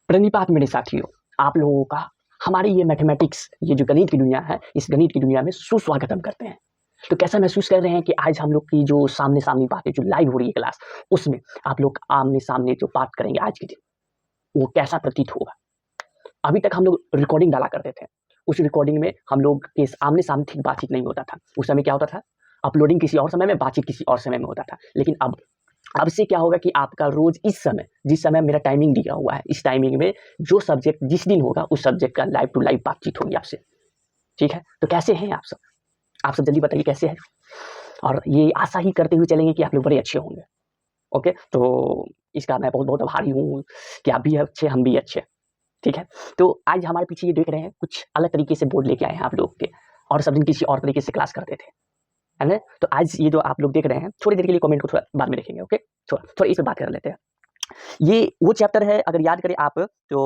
प्रणिपात मेरे साथियों, आप लोगों का हमारी ये मैथमेटिक्स, ये जो गणित की दुनिया है, इस गणित की दुनिया में सुस्वागतम करते हैं। तो कैसा महसूस कर रहे हैं कि आज हम लोग की जो सामने-सामनी बातें जो लाइव हो रही है क्लास, उसमें आप लोग आमने-सामने जो बात करेंगे आज के दिन, वो कैसा प्रतीत होगा? अभी तक हम लोग रिकॉर्डिंग डाला करते थे। उस रिकॉर्डिंग में हम लोग के आमने-सामने ठीक बातचीत नहीं होता था। उस समय क्या होता था? अपलोडिंग किसी और समय में, बातचीत किसी और समय में होता था। लेकिन अब से क्या होगा कि आपका रोज इस समय, जिस समय मेरा टाइमिंग दिया हुआ है, इस टाइमिंग में जो सब्जेक्ट जिस दिन होगा, उस सब्जेक्ट का लाइव टू लाइव बातचीत होगी आपसे। ठीक है? तो कैसे हैं आप सब? आप सब जल्दी बताइए कैसे हैं? और ये आशा ही करते हुए चलेंगे कि आप लोग बड़े अच्छे होंगे। ओके? तो इसका मैं बहुत-बहुत आभारी हूँ कि आप भी अच्छे, हम भी अच्छे। ठीक है? तो आज हमारे पीछे ये देख रहे हैं, कुछ अलग तरीके से बोर्ड लेके आए हैं आप लोग के, और सब दिन किसी और तरीके से क्लास करते थे। है ना? तो आज ये जो आप लोग देख रहे हैं, थोड़ी देर के लिए कमेंट को थोड़ा बाद में देखेंगे, ओके? थोड़ा इस पे बात कर लेते हैं। ये वो चैप्टर है, अगर याद करें आप, तो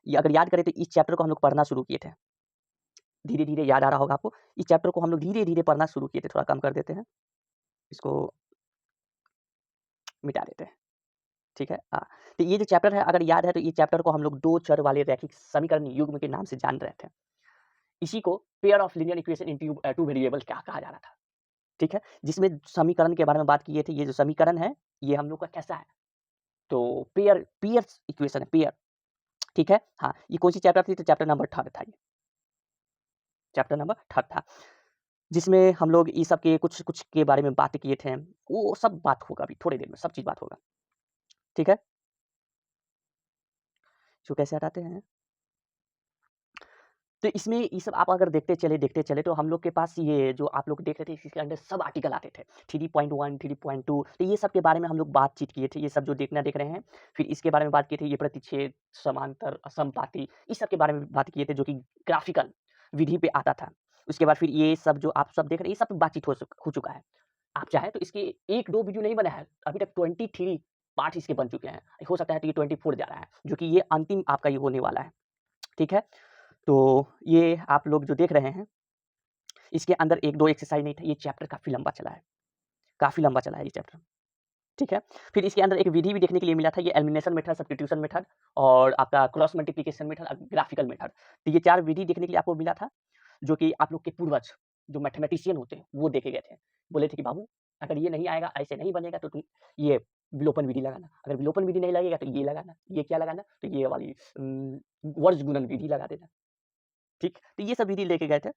ये अगर याद करें तो इस चैप्टर को हम लोग पढ़ना शुरू किए थे। धीरे-धीरे याद आ रहा होगा आपको। इस चैप्टर को हम लोग धीरे-धीरे पढ़ना शुरू किए थे। थोड़ा कम कर देते हैं। इसको मिटा देते हैं। ठीक है? हाँ। तो ये जो चैप्टर है, अगर याद है, तो ये चैप्टर को हम लोग 2 चर वाले रैखिक समीकरण युग्म के नाम से जान रहे थे। इसी को pair of linear equation in two variable क्या कहा जा रहा था। ठीक है? जिसमें समीकरण के बारे में बात किए थे। ये जो समीकरण है, ये हम लोग का कैसा है? तो पेयर्स इक्वेशन है, पेयर। ठीक है? हाँ, ये कौन सी चैप्टर थी? तो चैप्टर नंबर 3 था ये। चैप्टर नंबर 3 था, जिसमें हम लोग ये सब के कुछ-कुछ के बारे में बात किए थे। वो सब बात होगा अभी थोड़ी देर में, सब चीज़ बात होगा। ठीक है? इसको कैसे हटाते हैं? तो इसमें ये सब आप अगर देखते चले तो हम लोग के पास ये जो आप लोग देख रहे थे, इसके अंदर सब आर्टिकल आते थे। 3.1, 3.2, तो ये सब के बारे में हम लोग बातचीत किए थे। ये सब जो देख रहे हैं। फिर इसके बारे में बात किए थे, ये प्रतिच्छेद, समांतर, असमपाती, इस सब के बारे में बात किए थे, जो कि ग्राफिकल विधि पे आता था। उसके बाद फिर ये सब जो आप सब देख रहे हैं, ये सब पे बातचीत हो चुका है। आप चाहें तो इसके 1-2 वीडियो नहीं बना है, अभी तक 23 पार्ट इसके बन चुके हैं। हो सकता है तो ये 24 जा रहा है, जो कि ये अंतिम आपका ये होने वाला है। ठीक है? तो ये आप लोग जो देख रहे हैं, इसके अंदर 1-2 एक्सरसाइज नहीं था, ये चैप्टर काफ़ी लंबा चला है। काफ़ी लंबा चला है ये चैप्टर। ठीक है? फिर इसके अंदर एक विधि भी देखने के लिए मिला था, ये एलिमिनेशन मेथड, सब्स्टिट्यूशन मेथड और आपका cross multiplication method, graphical method. तो ये 4 विधि देखने के लिए आपको मिला था, जो कि आप लोग के पूर्वज, जो मैथमेटिशियन होते हैं, वो देखे गए थे। बोले थे कि बाबू, अगर ये नहीं आएगा, ऐसे नहीं बनेगा, तो तुम ये विलोपन विधि लगाना। अगर विलोपन विधि नहीं लगेगा, तो ये लगाना। ये क्या लगाना? तो ये वाली वर्ज गुणन विधि लगा देना। ठीक? तो ये सब विधि लेके गए थे,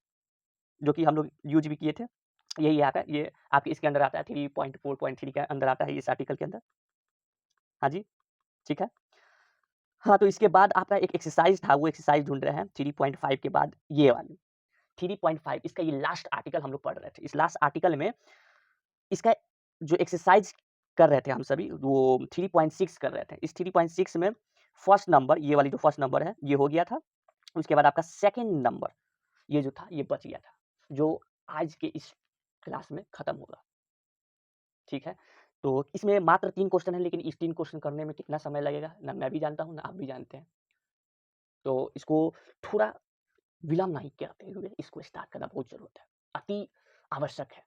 जो कि हम लोग यूज़ भी किए थे। यही आता है, ये आपके इसके अंदर आता है, 3.4.3 के अंदर आता है, इस आर्टिकल के अंदर। हाँ जी, ठीक है। हाँ, तो इसके बाद आपका एक एक्सरसाइज़ था, वो एक्सरसाइज़ ढूँढ रहे हैं 3.5 के बाद ये वाली। 3.5 इसका ये लास्ट आर्टिकल हम लोग पढ़ रहे थे। इस लास्ट आर्टिकल में इसका जो एक्सरसाइज़ कर रहे थे हम सभी, वो 3.6 कर रहे थे। इस 3.6 में फर्स्ट नंबर, ये वाली जो फर्स्ट नंबर है, ये हो गया था। उसके बाद आपका सेकंड नंबर, ये जो था, ये बच गया था, जो आज के इस क्लास में खत्म होगा। ठीक है? तो इसमें मात्र 3 क्वेश्चन हैं, लेकिन इस 3 क्वेश्चन करने में कितना समय लगेगा, ना मैं भी जानता हूँ, ना आप भी जानते हैं। तो इसको थोड़ा विलंब नहीं करते हुए इसको स्टार्ट करना बहुत ज़रूरत है, अति आवश्यक है।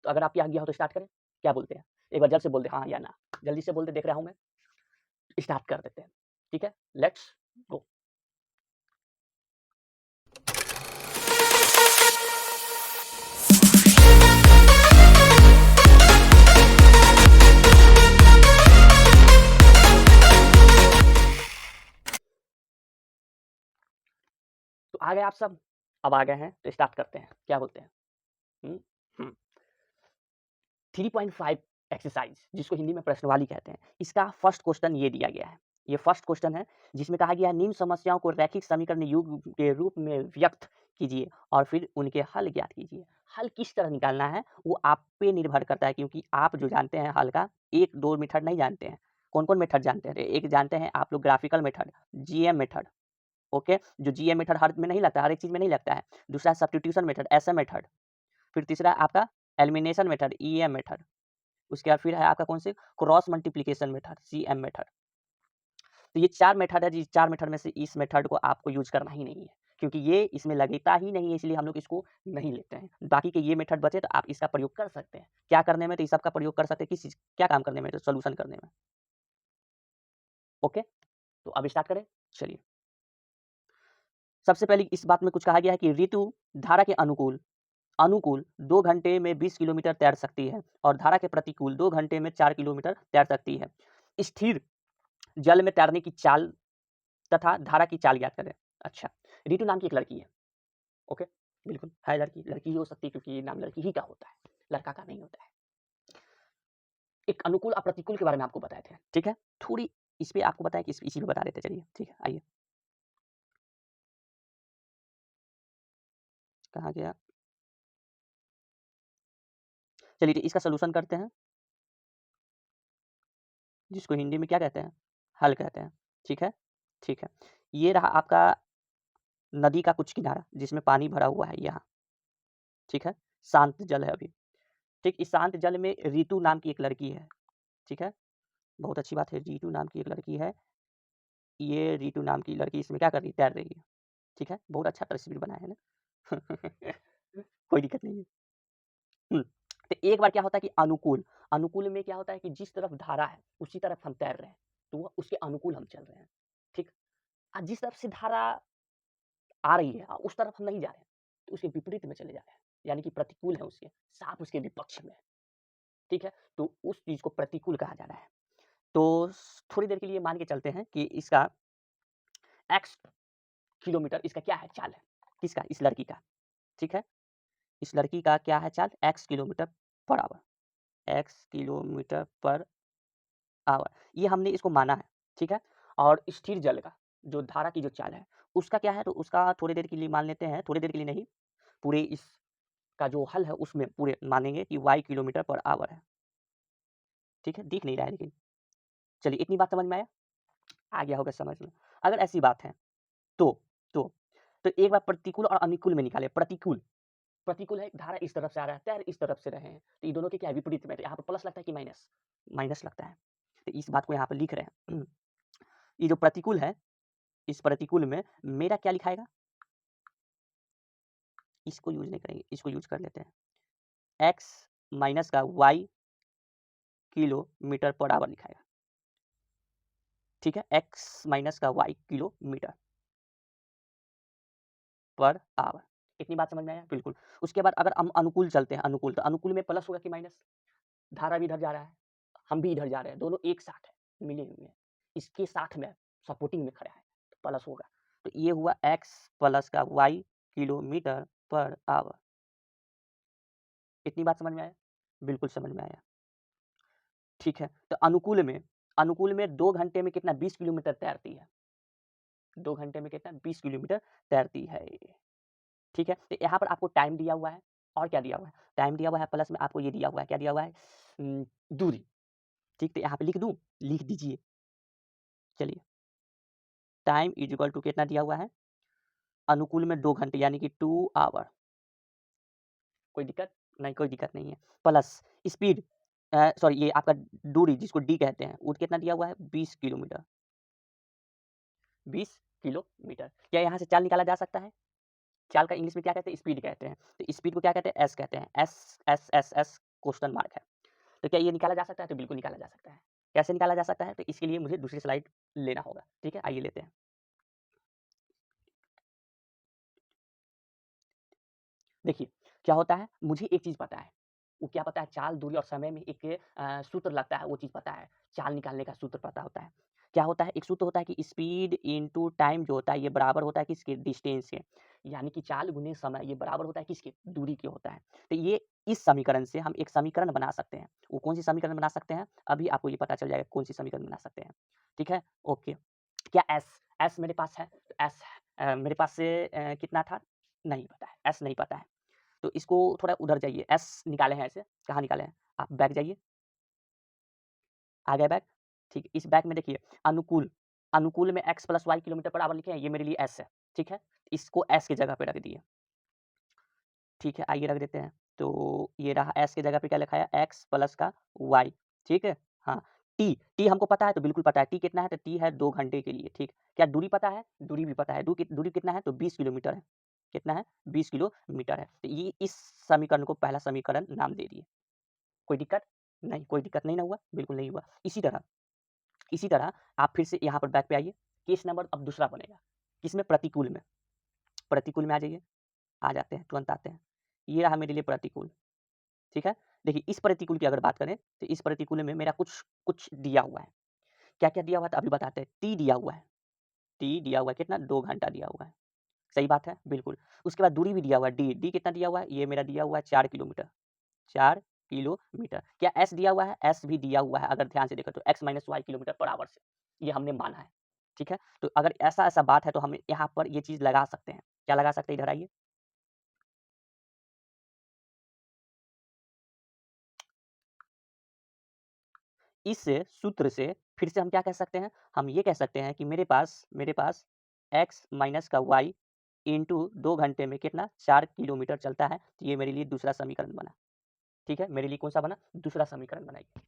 तो अगर आपकी आज्ञा हो तो स्टार्ट करें? क्या बोलते हैं? एक बार जल्द से बोल दें हाँ या ना। जल्दी से बोल दें, देख रहा हूँ मैं। स्टार्ट कर देते हैं। ठीक है? Let's go. तो आ गए आप सब? अब आ गए हैं तो स्टार्ट करते हैं। क्या बोलते हैं? हुँ, हुँ। 3.5 एक्सरसाइज, जिसको हिंदी में प्रश्नवाली कहते हैं। इसका फर्स्ट क्वेश्चन ये दिया गया है। ये फर्स्ट क्वेश्चन है, जिसमें कहा गया है, निम्न समस्याओं को रैखिक समीकरण युग्म के रूप में व्यक्त कीजिए और फिर उनके हल ज्ञात कीजिए। हल किस तरह निकालना है, वो आप पे निर्भर करता है, क्योंकि आप जो जानते हैं हल का, 1-2 मेथड नहीं जानते हैं। कौन-कौन मेथड जानते हैं? एक जानते हैं आप लोग graphical method, GM method, okay? जो जीएम मेथड हर में नहीं लगता है, हर एक चीज़ में नहीं लगता है। दूसरा सब्स्टिट्यूशन मेथड, एसएम मेथड। फिर तीसरा आपका एलिमिनेशन मेथड, ईएम मेथड। उसके बाद फिर है आपका कौन से, cross multiplication method, CM method. तो ये 4 मेथड है, जिस 4 मेथड में से इस मेथड को आपको यूज़ करना ही नहीं है, क्योंकि ये इसमें लगता ही नहीं है, इसलिए हम लोग इसको नहीं लेते हैं। बाकी के ये मेथड बचे तो आप इसका प्रयोग कर सकते हैं। क्या करने में? तो इस सब का प्रयोग कर सकते हैं, किस चीज़, क्या काम करने में? तो सॉल्यूशन करने में। ओके, तो अब स्टार्ट करें। चलिए, सबसे पहले इस बात में कुछ कहा गया है कि ऋतु धारा के अनुकूल अनुकूल 2 घंटे में 20 किलोमीटर तैर सकती है और धारा के प्रतिकूल 2 घंटे में 4 किलोमीटर तैर सकती है। स्थिर जल में तैरने की चाल तथा धारा की चाल ज्ञात करें। अच्छा, ऋतु नाम की एक लड़की है। ओके, बिल्कुल है लड़की, लड़की ही हो सकती है क्योंकि ये नाम लड़की ही का होता है, लड़का का नहीं होता है। एक अनुकूल और प्रतिकूल के बारे में आपको बताए थे, ठीक है? थोड़ी इस पे आपको बताएँ कि इसी पे बता देते चलिए, ठीक है, आइए। कहाँ गया? चलिए तो इसका सॉल्यूशन करते हैं, जिसको हिंदी में क्या कहते हैं? हल कहते हैं, ठीक है? ठीक है। ये रहा आपका नदी का कुछ किनारा जिसमें पानी भरा हुआ है यहाँ, ठीक है? शांत जल है अभी, ठीक? इस शांत जल में ऋतु नाम की एक लड़की है, ठीक है? बहुत अच्छी बात है, ऋतु नाम की एक लड़की है। ये ऋतु नाम की लड़की इसमें क्या कर रही है? तैर रही है, ठीक है? बहुत अच्छा तस्वीर बनाया है ना? कोई दिक्कत नहीं है। हुँ, तो एक बार क्या होता है कि अनुकूल, अनुकूल में क्या होता है कि जिस तरफ धारा है, उसी तरफ हम तैर रहे हैं, तो वो उसके अनुकूल हम चल रहे हैं, ठीक? जिस तरफ से धारा आ रही है उस तरफ हम नहीं जा रहे हैं, तो उसके विपरीत में चले जा रहे हैं, यानी कि प्रतिकूल है उसके, साफ उसके विपक्ष में है, ठीक है? तो उस चीज़ को प्रतिकूल कहा जा रहा है। तो थोड़ी देर के लिए मान के चलते हैं कि इसका x किलोमीटर इसका क्या है चाल है, किसका? इस लड़की का, ठीक है? इस लड़की का क्या है चाल? x kilometre per our, x kilometre per our, ये हमने इसको माना है, ठीक है? और स्थिर जल का, जो धारा की जो चाल है, उसका क्या है? तो उसका थोड़ी देर के लिए मान लेते हैं, थोड़ी देर के लिए नहीं, पूरे इसका जो हल है उसमें पूरे मानेंगे कि y किलोमीटर पर आवर है, ठीक है? दिख नहीं रहा है लेकिन। चलिए इतनी बात समझ में आया? आ गया होगा समझ में। अगर ऐसी बात है तो तो तो एक बार प्रतिकूल और अनुकूल में निकालें। प्रतिकूल प्रतिकूल है, धारा इस तरफ से आ रहा है, तैर इस तरफ से रहे हैं, तो ये दोनों के क्या है? विपरीत में। तो यहाँ पर प्लस लगता है कि माइनस? माइनस लगता है। तो इस बात को यहाँ पर लिख रहे हैं। ये जो प्रतिकूल है, इस प्रतिकूल में मेरा क्या लिखाएगा? इसको यूज़ नहीं करेंगे, इसको यूज़ कर लेते हैं। x माइनस का y किलोमीटर पर आवर लिखाएगा। ठीक है? x माइनस का y किलोमीटर पर आवर। इतनी बात समझ में आया? बिल्कुल। उसके बाद अगर हम अनुकूल चलते हैं, अनुकूल, तो अनुकूल में प्लस होगा कि माइनस? धारा भी इधर जा रहा है, हम भी इधर जा रहे हैं, दोनों एक साथ है, मिले हुए हैं। इसके साथ में सपोर्टिंग में खड़ा है, तो प्लस होगा। तो ये हुआ x प्लस का y किलोमीटर पर आवर। इतनी बात समझ में आया? बिल्कुल समझ में आया। ठीक है, तो अनुकूल में 2 घंटे में कितना 20 किलोमीटर तैरती है। 2 घंटे में कितना 20 किलोमीटर तैरती है। ठीक है, तो यहाँ पर आपको टाइम दिया हुआ है और क्या दिया हुआ है? टाइम दिया हुआ है प्लस में आपको ये दिया हुआ है, क्या दिया हुआ है? दूरी। ठीक, तो यहाँ पे लिख दूँ? लिख दीजिए। चलिए, टाइम इज़ इक्वल टू कितना दिया हुआ है? अनुकूल में 2 घंटे यानी कि 2 आवर। कोई दिक्कत? नहीं, कोई दिक्कत नहीं है। प्लस स्पीड सॉरी ये आपका दूरी जिसको डी कहते हैं, वो कितना दिया हुआ है? 20 किलोमीटर। 20 किलोमीटर। क्या यहाँ से चाल निकाला जा सकता है? चाल का इंग्लिश में क्या कहते हैं? स्पीड कहते हैं। तो स्पीड को क्या कहते हैं? एस कहते हैं। S S S S question mark है। तो क्या ये निकाला जा सकता है? तो बिल्कुल निकाला जा सकता है। कैसे निकाला जा सकता है? तो इसके लिए मुझे दूसरी स्लाइड लेना होगा। ठीक है? आइए लेते हैं। देखिए, क्या होता है? मुझे एक चीज़ पता है। वो क्या पता है? चाल, दूरी और समय में एक सूत्र लगता है, वो चीज़ पता है। चाल निकालने का सूत्र पता होता है। क्या होता है? एक सूत्र होता है कि स्पीड इनटू टाइम जो होता है, ये बराबर होता है किसके? डिस्टेंस के। यानी कि चाल गुने समय, ये बराबर होता है किसके? दूरी के होता है। तो ये इस समीकरण से हम एक समीकरण बना सकते हैं। वो कौन-सी समीकरण बना सकते हैं? अभी आपको ये पता चल जाएगा कौन-सी समीकरण बना सकते हैं। ठीक है? ओके। क्या एस एस मेरे पास है? तो एस मेरे पास से कितना था? नहीं पता है। एस नहीं पता है। तो इसको थोड़ा उधर जाइए, एस निकाले हैं ऐसे, कहाँ निकाले हैं? आप बैक जाइए, आ गए बैक? ठीक है, इस बैक में देखिए अनुकूल, अनुकूल में x plus y kilometre per hour लिखे हैं, ये मेरे लिए एस है, ठीक है? इसको एस की जगह पे रख दिए, ठीक है? आइए रख देते हैं, तो ये रहा एस की जगह पे क्या लिखा है? x प्लस का वाई, ठीक है? हाँ, टी हमको पता है, तो बिल्कुल पता है, टी कितना है? तो टी है 2 घंटे के लिए, ठीक? क्या दूरी पता है? दूरी भी पता है, दूरी कितना है? तो 20 किलोमीटर है, कितना है? 20 किलोमीटर है, तो ये इस समीकरण को पहला समीकरण नाम दे दिए। कोई दिक्कत? नहीं, कोई दिक्कत नहीं ना हुआ? बिल्कुल नहीं हुआ। इसी तरह इसी तरह आप फिर से यहाँ पर बैक पे आइए, केस नंबर अब दूसरा बनेगा, किसमें? प्रतिकूल में। प्रतिकूल में आ जाइए, आ जाते हैं, तुरंत आते हैं। ये रहा मेरे लिए प्रतिकूल, ठीक है? देखिए इस प्रतिकूल की अगर बात करें, तो इस प्रतिकूल में मेरा कुछ कुछ दिया हुआ है। क्या-क्या दिया हुआ है? तो अभी बताते हैं। टी दिया हुआ है, टी दिया हुआ है कितना? 2 घंटा दिया हुआ है। सही बात है, बिल्कुल। उसके बाद दूरी भी दिया हुआ है, डी, डी कितना दिया हुआ है? ये मेरा दिया हुआ है 4 किलोमीटर, 4 किलोमीटर। क्या एस दिया हुआ है? एस भी दिया हुआ है, अगर ध्यान से देखो तो x minus y kilometre per hour से, ये हमने माना है, ठीक है? तो अगर ऐसा-ऐसा बात है तो हम यहाँ पर ये चीज़ लगा सकते हैं। क्या लगा सकते हैं? इधर आइए। इस सूत्र से फिर से हम क्या कह सकते हैं? हम ये कह सकते हैं कि मेरे पास एक्स माइनस का वाई इंटू 2 घंटे में कितना? 4 किलोमीटर चलता है, तो ये मेरे लिए दूसरा समीकरण बना, ठीक है? मेरे लिए कौन-सा बना? दूसरा समीकरण बना ये।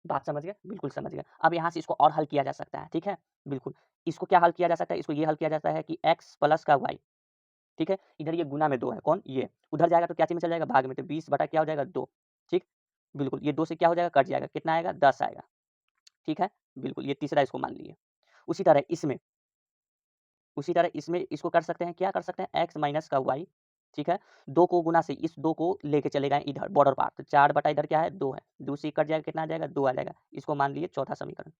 बात समझ गए? बिल्कुल समझ गए। अब यहाँ से इसको और हल किया जा सकता है, ठीक है? बिल्कुल। इसको क्या हल किया जा सकता है? इसको ये हल किया जाता है कि x प्लस का y, ठीक है? इधर ये गुना में 2 है, कौन? ये। उधर जाएगा तो क्या चीज़ में चल जाएगा? भाग में, तो 20 बटा क्या हो जाएगा? 2, ठीक? बिल्कुल, ये 2 से क्या हो जाएगा? कट जाएगा, कितना आएगा? 10 आएगा, ठीक है? बिल्कुल, ये तीसरा इसको मान लिए। उसी तरह इसमें उसी तरह इसमें इसको कर सकते हैं, क्या कर सकते हैं? x माइनस का y, ठीक है? 2 को गुना से इस 2 को लेके चले गए इधर बॉर्डर पार, तो 4 बटा इधर क्या है? 2 है। 2 से कट जाएगा, कितना आ जाएगा? 2 आ जाएगा। इसको मान लिए चौथा समीकरण।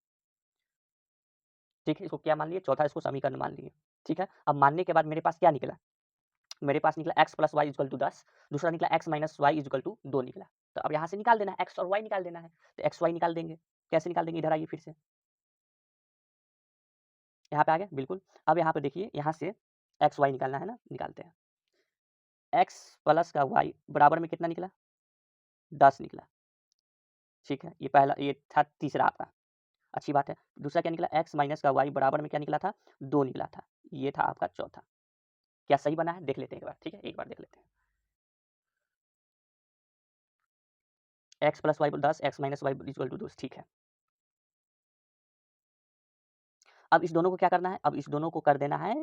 ठीक है, इसको क्या मान लिए? चौथा इसको समीकरण मान लिए, ठीक है? अब मानने के बाद मेरे पास क्या निकला? मेरे पास निकला x plus y equal to 10, दूसरा निकला x minus y equal to 2 निकला। तो अब यहाँ से निकाल देना है, x और y निकाल देना है। तो x, y निकाल देंगे। कैसे निकाल देंगे? इधर आइए फिर से। यहाँ पे आ गए? बिल्कुल। अब यहाँ पे देखिए, यहाँ से x, y निकालना है ना? निकालते हैं। x प्लस का y बराबर में कितना निकला? 10 निकला। ठीक है, ये पहला, ये था तीसरा आपका। अच्छी बात है। दूसरा क्या निकला? x माइनस का y बराबर में क्या निकला था? 2 निकला था। ये था आपका चौथा। क्या सही बना है? देख लेते हैं एक बार, ठीक है? एक बार देख लेते हैं। x plus y 10, x minus y equal to 2, ठीक है। अब इस दोनों को क्या करना है? अब इस दोनों को कर देना है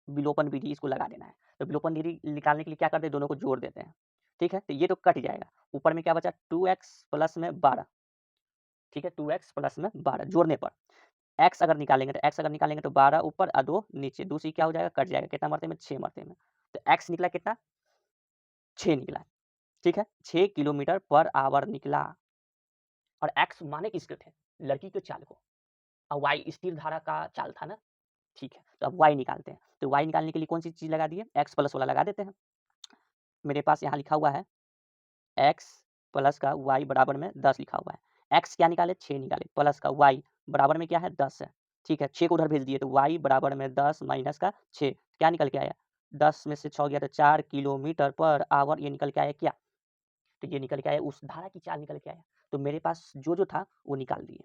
विलोपन विधि, इसको लगा देना है। तो विलोपन विधि निकालने के लिए क्या करते हैं? दोनों को जोड़ देते हैं। ठीक है? तो ये तो कट जाएगा। ऊपर में क्या बचा? 2x प्लस में 12, ठीक है? 2x प्लस में 12 जोड़ने पर x अगर निकालेंगे तो 12 ऊपर और 2 नीचे, दूसरी क्या हो जाएगा? कट जाएगा। कितना मरते में? 6 मरते में। तो x निकला कितना? 6 निकला। ठीक है? 6 किलोमीटर पर आवर निकला। और x माने किसको थे? लड़की के चाल को, और y स्थिर धारा का चाल था ना? ठीक है, तो अब y निकालते हैं। तो y निकालने के लिए कौन सी चीज़ लगा दिए? x प्लस वाला लगा देते हैं। मेरे पास यहाँ लिखा हुआ है x प्लस का y बराबर में 10 लिखा हुआ है। x क्या निकाले? 6 निकाले, प्लस का y बराबर में क्या है? 10 है। ठीक है, 6 को उधर भेज दिए तो y बराबर में 10 माइनस का 6, क्या निकल के आया? 10 में से 6 गया तो 4 किलोमीटर पर आवर, ये निकल के आया क्या? तो ये निकल के आया, उस धारा की चाल निकल के आया। तो मेरे पास जो था वो निकाल दिए।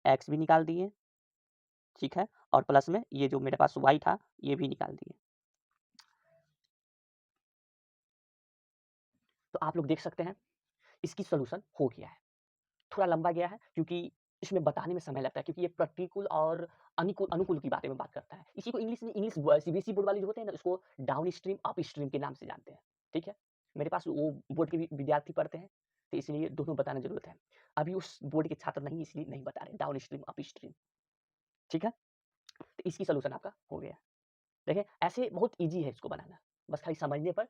x भी निकाल दिए, ठीक है? और प्लस में ये जो मेरे पास y था ये भी निकाल दिए। तो आप लोग देख सकते हैं इसकी सॉल्यूशन हो गया है। थोड़ा लंबा गया है क्योंकि इसमें बताने में समय लगता है, क्योंकि ये प्रतिकूल और अनुकूल अनुकूल की बारे में बात करता है। इसी को इंग्लिश में, सीबीएसई बोर्ड वाले जो होते हैं ना, उसको डाउन स्ट्रीम अप स्ट्रीम के नाम से जानते हैं। ठीक है? मेरे पास वो बोर्ड के भी विद्यार्थी पढ़ते हैं, तो इसलिए दोनों बताना ज़रूरत है। अभी उस बोर्ड के छात्र नहीं, इसलिए नहीं बता रहे डाउन स्ट्रीम अप स्ट्रीम। ठीक है? तो इसकी सॉल्यूशन आपका हो गया। देखिए ऐसे बहुत ईज़ी है इसको बनाना, बस खाली समझने पर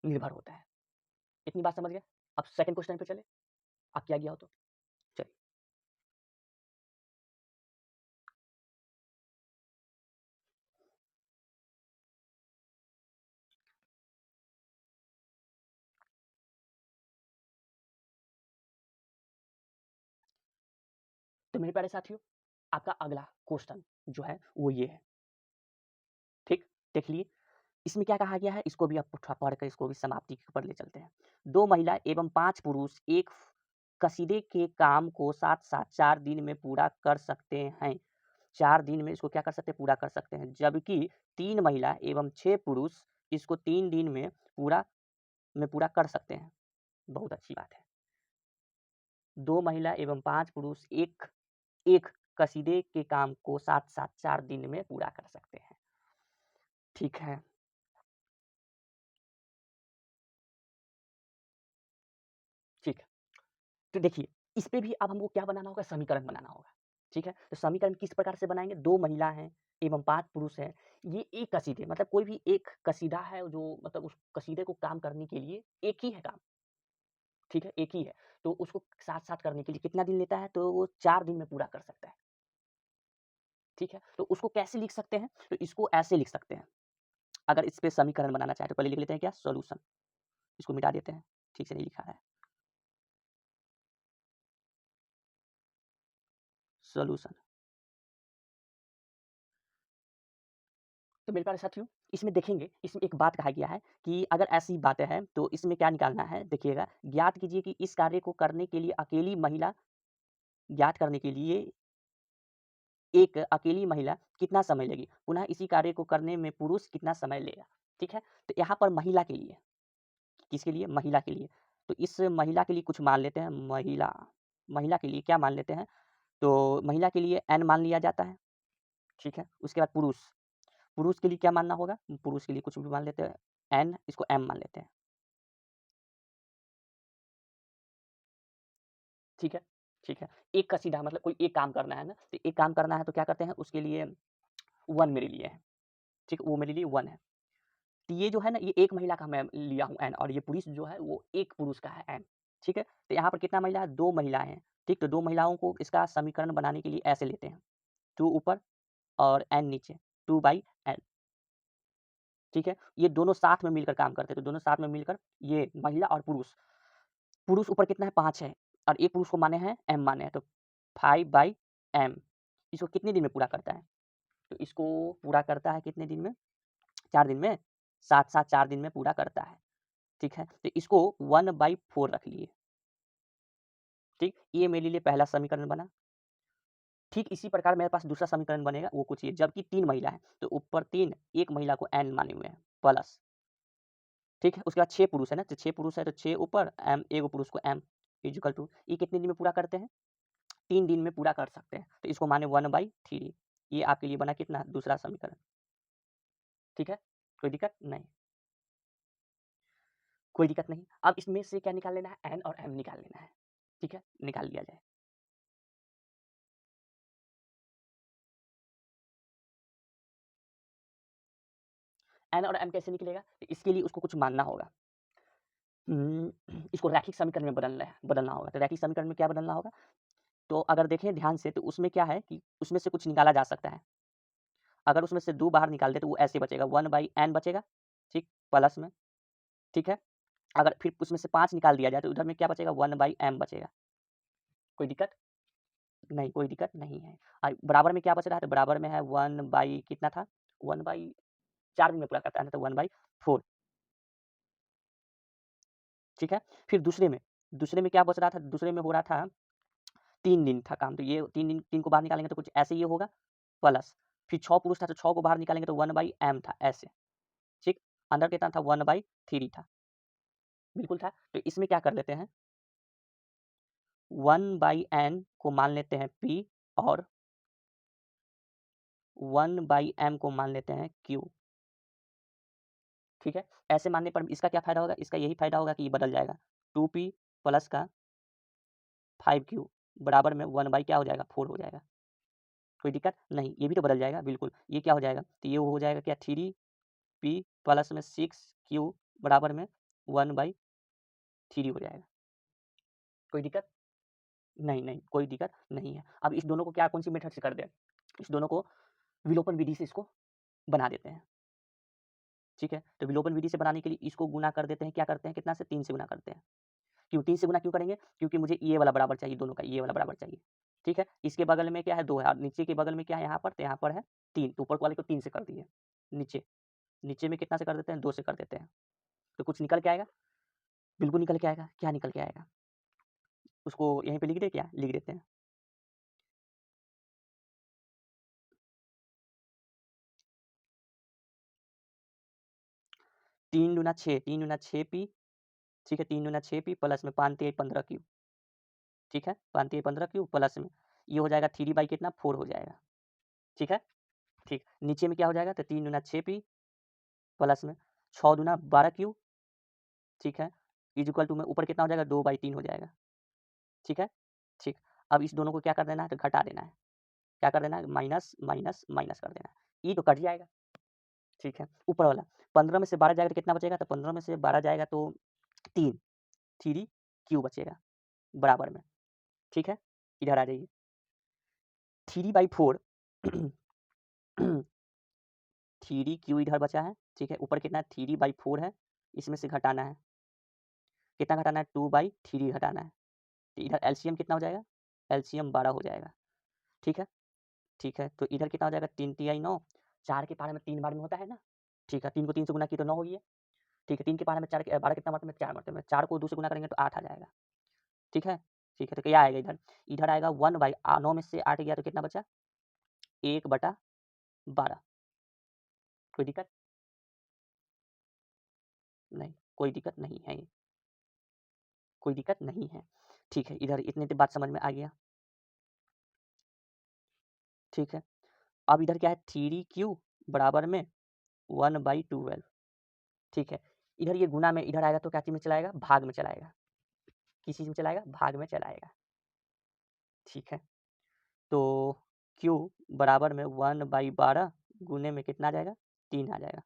निर्भर होता है। इतनी बात समझ गए? अब सेकंड क्वेश्चन पे चलें। अब क्या गया हो तो? चलिए। तो मेरे प्यारे साथियों, आपका अगला क्वेश्चन जो है वो ये है। ठीक? देख लिए। इसमें क्या कहा गया है, इसको भी आप थोड़ा पढ़ कर इसको भी समाप्ति पर ले चलते हैं। 2 महिला एवं 5 पुरुष एक कसीदे के काम को साथ-साथ 4 दिन में पूरा कर सकते हैं। 4 दिन में इसको क्या कर सकते हैं? पूरा कर सकते हैं। जबकि 3 महिला एवं 6 पुरुष इसको 3 दिन में पूरा कर सकते हैं। बहुत अच्छी बात है। 2 महिला एवं 5 पुरुष एक एक कसीदे के काम को साथ-साथ 4 दिन में पूरा कर सकते हैं। ठीक है। ठीक है। तो देखिए, इस पे भी अब हमको क्या बनाना होगा, समीकरण बनाना होगा, ठीक है। तो समीकरण किस प्रकार से बनाएंगे, 2 महिला हैं एवं 5 पुरुष हैं, ये एक कसीदे मतलब कोई भी एक कसीदा है जो मतलब उस कसीदे को काम करने के लिए एक ही है काम, ठीक है, एक ही है। तो उसको साथ-साथ करने के लिए कितना दिन लेता है, तो वो 4 दिन में पूरा कर सकता है, ठीक है। तो उसको कैसे लिख सकते हैं, तो इसको ऐसे लिख सकते हैं। अगर इस पे समीकरण बनाना चाहे तो पहले लिख लेते हैं क्या, सॉल्यूशन। इसको मिटा देते हैं, ठीक से नहीं लिखा है, सॉल्यूशन। तो मेरे प्यारे साथियों, इसमें देखेंगे, इसमें एक बात कहा गया है कि अगर ऐसी बातें हैं, तो इसमें क्या निकालना है, देखिएगा, ज्ञात कीजिए कि इस कार्य को करने के लिए अकेली महिला ज्ञात करने के लिए एक अकेली महिला कितना समय लेगी? पुनः इसी कार्य को करने में पुरुष कितना समय लेगा? ठीक है? तो यहाँ पर महिला के लिए, किसके लिए? महिला के लिए। तो इस महिला के लिए कुछ मान लेते हैं, महिला, महिला के लिए क्या मान लेते हैं? तो महिला के लिए n मान लिया जाता है, ठीक है? उसके बाद पुरुष, पुरुष के लिए क्या मानना होगा? पुरुष के लिए कुछ भी मान लेते हैं, n, इसको m मान लेते हैं, ठीक है? ठीक है? एक का सीधा मतलब कोई एक काम करना है ना, तो एक काम करना है तो क्या करते हैं, उसके लिए 1 मेरे लिए है, ठीक है? वो मेरे लिए 1 है। तो ये जो है ना, ये एक महिला का मैं लिया हूँ n, और ये पुरुष जो है वो एक पुरुष का है n, ठीक है? तो यहाँ पर कितना महिला है? 2 महिलाएँ हैं, ठीक? तो 2 महिलाओं को इसका समीकरण बनाने के लिए ऐसे लेते हैं, 2 ऊपर और n नीचे, 2/n, ठीक है? ये दोनों साथ में मिलकर काम करते हैं, तो दोनों साथ में मिलकर ये महिला और पुरुष, पुरुष ऊपर कितना है, 5 है, और एक पुरुष को माने हैं m माने हैं, तो 5/m, इसको कितने दिन में पूरा करता है? तो इसको पूरा करता है कितने दिन में? 4 दिन में, साथ-साथ 4 दिन में पूरा करता है, ठीक है? तो इसको 1/4 रख लिए, ठीक? ये मेरे लिए पहला समीकरण बना। ठीक इसी प्रकार मेरे पास दूसरा समीकरण बनेगा, वो कुछ ये, जबकि 3 महिला हैं, तो ऊपर 3, एक महिला को n माने हुए हैं, प्लस, ठीक है? उसके बाद 6 पुरुष है ना, तो 6 पुरुष है तो 6 ऊपर m, एक पुरुष को m इक्वल टू, ये कितने दिन में पूरा करते हैं? 3 दिन में पूरा कर सकते हैं, तो इसको माने 1/3। ये आपके लिए बना कितना? दूसरा समीकरण, ठीक है? कोई दिक्कत? नहीं, कोई दिक्कत नहीं। अब इसमें से क्या निकाल लेना है? n और m निकाल लेना है, ठीक है? निकाल लिया जाए। n और m कैसे निकलेगा? तो इसके लिए उसको कुछ मानना होगा। इसको रैखिक समीकरण में बदलना होगा। तो रैखिक समीकरण में क्या बदलना होगा? तो अगर देखें ध्यान से, तो उसमें क्या है कि उसमें से कुछ निकाला जा सकता है। अगर उसमें से 2 बाहर निकाल दें तो वो ऐसे बचेगा, 1/n बचेगा, ठीक? प्लस में, ठीक है? अगर फिर उसमें से 5 निकाल दिया जाए तो उधर में क्या बचेगा? 1/m बचेगा। कोई दिक्कत? नहीं, कोई दिक्कत नहीं है। बराबर में क्या बच रहा है? तो बराबर में है 1 बाई कितना था? 1/4 दिन में पूरा करता है ना, तो 1/4, ठीक है? फिर दूसरे में क्या बच रहा था? दूसरे में हो रहा था 3 दिन था काम, तो ये 3 दिन, 3 को बाहर निकालेंगे तो कुछ ऐसे ये होगा, प्लस, फिर 6 पुरुष था तो 6 को बाहर निकालेंगे तो 1/m था ऐसे, ठीक? अंदर कितना था? 1/3 था, बिल्कुल था। तो इसमें क्या कर लेते हैं, 1/n को मान लेते हैं p, और 1/m को मान लेते हैं q, ठीक है? ऐसे मानने पर इसका क्या फ़ायदा होगा? इसका यही फ़ायदा होगा कि ये बदल जाएगा, 2p प्लस का 5q बराबर में 1 बाई क्या हो जाएगा? 4 हो जाएगा। कोई दिक्कत? नहीं, ये भी तो बदल जाएगा, बिल्कुल। ये क्या हो जाएगा? तो ये हो जाएगा क्या, 3p प्लस में 6q बराबर में 1/3 हो जाएगा। कोई दिक्कत? नहीं, नहीं, कोई दिक्कत नहीं है। अब इस दोनों को क्या, कौन-सी मेथड से कर दें? इस दोनों को विलोपन विधि से इसको बना देते हैं, ठीक है? तो विलोपन विधि से बनाने के लिए इसको गुणा कर देते हैं, क्या करते हैं, कितना से? 3 से गुणा करते हैं। क्यों 3 से गुणा क्यों करेंगे? क्योंकि मुझे ये वाला बराबर चाहिए, दोनों का ये वाला बराबर चाहिए, ठीक है? इसके बगल में क्या है? 2 है, और नीचे के बगल में क्या है यहाँ पर? तो यहाँ पर है 3, तो ऊपर वाले को 3 से कर दिए। नीचे, नीचे में कितना से कर देते हैं? 2 से कर देते हैं। तो कुछ निकल के आएगा? बिल्कुल निकल के आएगा। क्या निकल के आएगा? उसको यहीं पे लिख दें क्या? लिख देते हैं। 3 दूना 6, 3 दूना 6p, ठीक है? 3 दूना 6p प्लस में 5 तिया 15q, ठीक है? 5 तिया 15q प्लस में ये हो जाएगा 3 बाई कितना? 4 हो जाएगा, ठीक है? ठीक। नीचे में क्या हो जाएगा? तो 3 दूना 6p प्लस में 6 दूना 12q, ठीक है? इज़ इक्वल टू में ऊपर कितना हो जाएगा? 2/3 हो जाएगा, ठीक है? ठीक। अब इस दोनों को क्या कर देना है, तो घटा देना है। क्या कर देना है, माइनस माइनस माइनस कर देना है। ई तो कट जाएगा, ठीक है। ऊपर वाला 15 में से 12 जाएगा तो कितना बचेगा, तो 15 में से 12 जाएगा तो 3, 3 क्यू बचेगा बराबर में, ठीक है। इधर आ जाइए, 3/4 3 क्यू इधर बचा है, ठीक है। ऊपर कितना है, 3/4 है, इसमें से घटाना है। कितना घटाना है, 2/3 घटाना है। तो इधर एलसीएम कितना हो जाएगा, एलसीएम 12 हो जाएगा, ठीक है। ठीक है, तो इधर कितना हो जाएगा, 3 तिहाई 9, 4 के पारे में 3 बार में होता है ना, ठीक है। 3 को 3 से गुना की तो 9 हुई है, ठीक है। 3 के पारे में 4 12 कितना मरते में, 4 मरते में, 4 को 2 से गुना करेंगे तो 8 आ जाएगा, ठीक है। ठीक है, तो क्या आएगा इधर, इधर आएगा 1/9 में से 8 गया तो कितना बचा, 1/12। कोई दिक्कत नहीं, कोई दिक्कत नहीं है, ये कोई दिक्कत नहीं है, ठीक है। इधर इतने तो बात समझ में आ गया, ठीक है। अब इधर क्या है, 3 क्यू बराबर में 1/12, ठीक है। इधर ये गुना में इधर आएगा तो क्या चीज़ में चलाएगा, भाग में चलाएगा। किस चीज़ में चलाएगा, भाग में चलाएगा, ठीक है। तो Q बराबर में 1/12 गुने में कितना आ जाएगा, 3 आ जाएगा,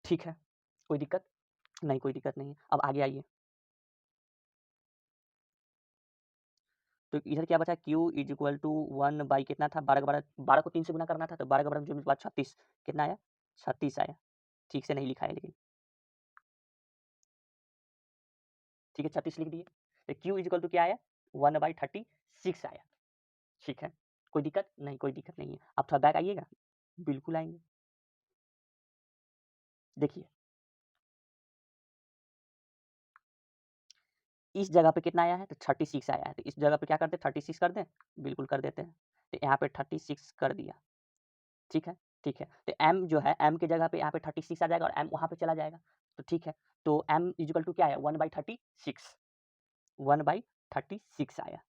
ठीक है। कोई दिक्कत नहीं, कोई दिक्कत नहीं है। अब आगे आइए, तो इधर क्या बचा, Q इक्वल टू 1 कितना था, 12 का 12, 12 को 3 से गुना करना था, तो 12 का 12 जो मेरे पास 36, कितना आया, 36 आया। ठीक से नहीं लिखा है लेकिन, ठीक है, 36 लिख दिए। तो Q इक्वल टू क्या आया, 1/36 आया, ठीक है। कोई दिक्कत नहीं, कोई दिक्कत नहीं है। अब थोड़ा बैक आइएगा, बिल्कुल आएंगे। देखिए इस जगह पे कितना आया है, तो 36 आया है, तो इस जगह पे क्या करते हैं, 36 कर दें, बिल्कुल कर देते हैं। तो यहाँ पे 36 कर दिया, ठीक है। ठीक है, तो m जो है, m की जगह पे यहाँ पे 36 आ जाएगा और m वहाँ पे चला जाएगा, तो ठीक है। तो m इक्वल टू क्या है, 1/36, 1/36 आया।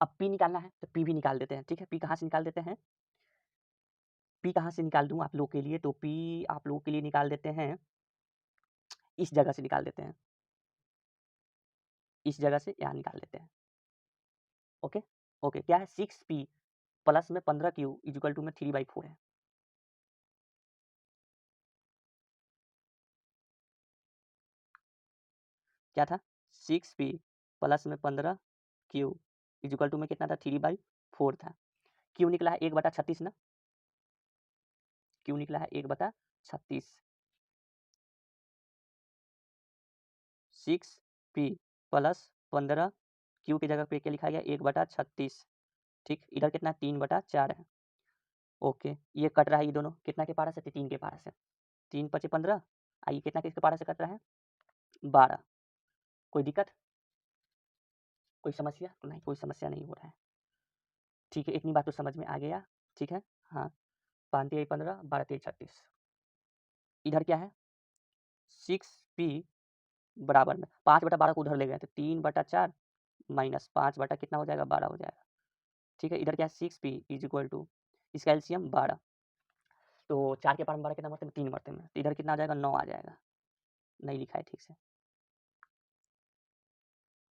अब p निकालना है, तो p भी निकाल देते हैं, ठीक है। p कहाँ से निकाल देते हैं, p कहाँ से निकाल दूँ आप लोगों के लिए, तो p आप लोगों के लिए निकाल देते हैं, इस जगह से निकाल देते हैं, इस जगह से यहाँ निकाल देते हैं, ओके। ओके, क्या है, 6p प्लस में 15q इक्वल टू में 3/4 है। क्या था, 6p प्लस में 15q इक्वल टू में कितना था, 3/4 था। q निकला है 1/36 ना, q निकला है 1/36, 6p प्लस 15q की जगह पे क्या लिखा गया, 1/36, ठीक। इधर कितना, 3/4 है, ओके। ये कट रहा है, ये दोनों कितना के पारा से, 3 के पारा से, 3×5 = 15, आइए कितना किसके पारा से कट रहा है, 12। कोई दिक्कत, कोई समस्या नहीं, कोई समस्या नहीं हो रहा है, ठीक है। इतनी बात तो समझ में आ गया, ठीक है। हाँ, 5×3 = 15, 12×3 = 36। इधर क्या है, 6p बराबर में 5/12 को उधर ले गए तो 3/4 माइनस 5 कितना हो जाएगा, 12 हो जाएगा, ठीक है। इधर क्या है, 6p इक्वल टू, इसका एलसीएम 12, तो 4 के पार में 12 कितना मरते में, 3 मरते में, तो इधर कितना आ जाएगा, 9 आ जाएगा। नहीं लिखा है ठीक से,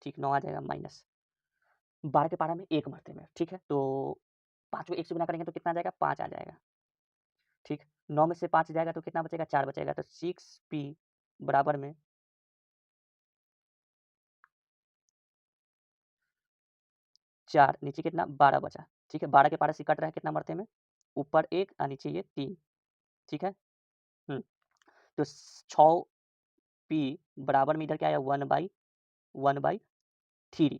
ठीक, 9 आ जाएगा माइनस 12 के पारा में 1 मरते में, ठीक है। तो 5 को 1 से गुना करेंगे तो कितना आ जाएगा, 5 आ जाएगा, ठीक। 9 में से 5 जाएगा तो कितना बचेगा, 4 बचेगा, तो 6p बराबर में 4, नीचे कितना, 12 बचा, ठीक है। 12 के पारा से कट रहा है, कितना मरते में, ऊपर 1 और नीचे ये 3, ठीक है। तो 6p बराबर में इधर क्या आया, 1/3,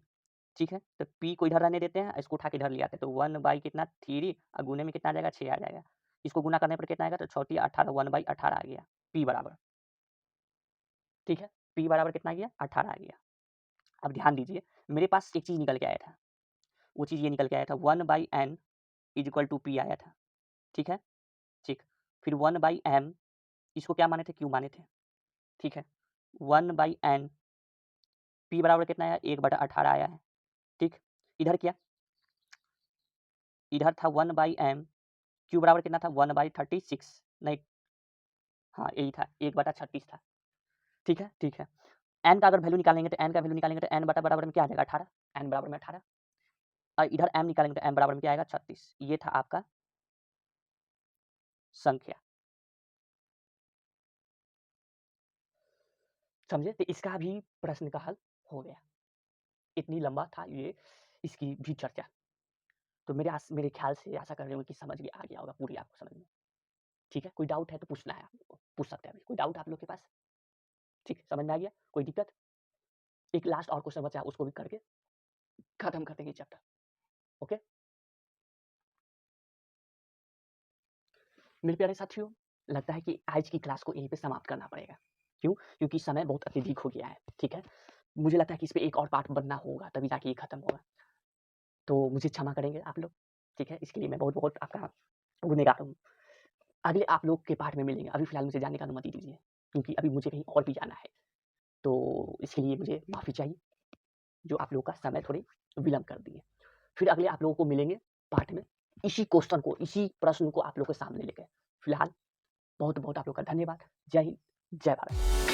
ठीक है। तो p को इधर रहने देते हैं, इसको उठा के इधर ले आते हैं, तो 1/3 और गुने में कितना आ जाएगा, 6 आ जाएगा। इसको गुना करने पर कितना आएगा, तो 6×18, 1/18 आ गया, p बराबर, ठीक है। p बराबर कितना आ गया, 18 आ गया। अब ध्यान दीजिए, मेरे पास एक चीज़ निकल के आया था, वो चीज़ ये निकल के आया था, 1/n इक्वल टू p आया था, ठीक है, ठीक। फिर 1/m, इसको क्या माने थे, q माने थे, ठीक है। 1/n, p बराबर कितना आया, 1/18 आया है, ठीक। इधर क्या, इधर था 1/m, q बराबर कितना था 1/36, नहीं हाँ यही था 1/36 था। ठीक है, ठीक है। n का अगर वैल्यू निकालेंगे तो n का वैल्यू निकालेंगे तो n बटा बराबर में क्या आ जाएगा 18, n बराबर में 18 और इधर m निकालेंगे तो m बराबर में क्या आएगा 36। ये था आपका संख्या, समझे? तो इसका भी प्रश्न का हल हो गया। इतनी लंबा था ये इसकी भी चर्चा। तो मेरे ख्याल से आशा कर रही हूँ कि समझ में आ गया होगा पूरी आपको समझ में। ठीक है, कोई डाउट है तो पूछना है आप लोग को, पूछ सकते हैं अभी। कोई डाउट आप लोग के पास? ठीक, समझ में आ गया? कोई दिक्कत? एक लास्ट और क्वेश्चन बचा, उसको भी करके खत्म कर देंगे चैप्टर। ओके? मेरे प्यारे साथियों, लगता है कि आज की क्लास को यहीं पे समाप्त करना पड़ेगा। क्यों? क्योंकि समय बहुत अत्यधिक हो गया है, ठीक है? मुझे लगता है कि इस पे एक और पार्ट बनना होगा, तभी जाके ये खत्म होगा। तो मुझे क्षमा करेंगे आप लोग, ठीक है? इसके लिए मैं बहुत-बहुत आपका गुनहगार हूँ। अगले आप लोग के पार्ट में मिलेंगे। अभी फ़िलहाल मुझे जाने का अनुमति दीजिए, क्योंकि अभी मुझे कहीं और भी जाना है। तो इसके लिए मुझे माफ़ी चाहिए, जो आप लोगों का समय थोड़े विलंब कर दिए। फिर अगले आप लोगों को मिलेंगे पार्ट में, इसी क्वेश्चन को, इसी प्रश्न को आप लोग के सामने लेके। फ़िलहाल बहुत-बहुत आप लोग का धन्यवाद। जय हिंद, जय भारत।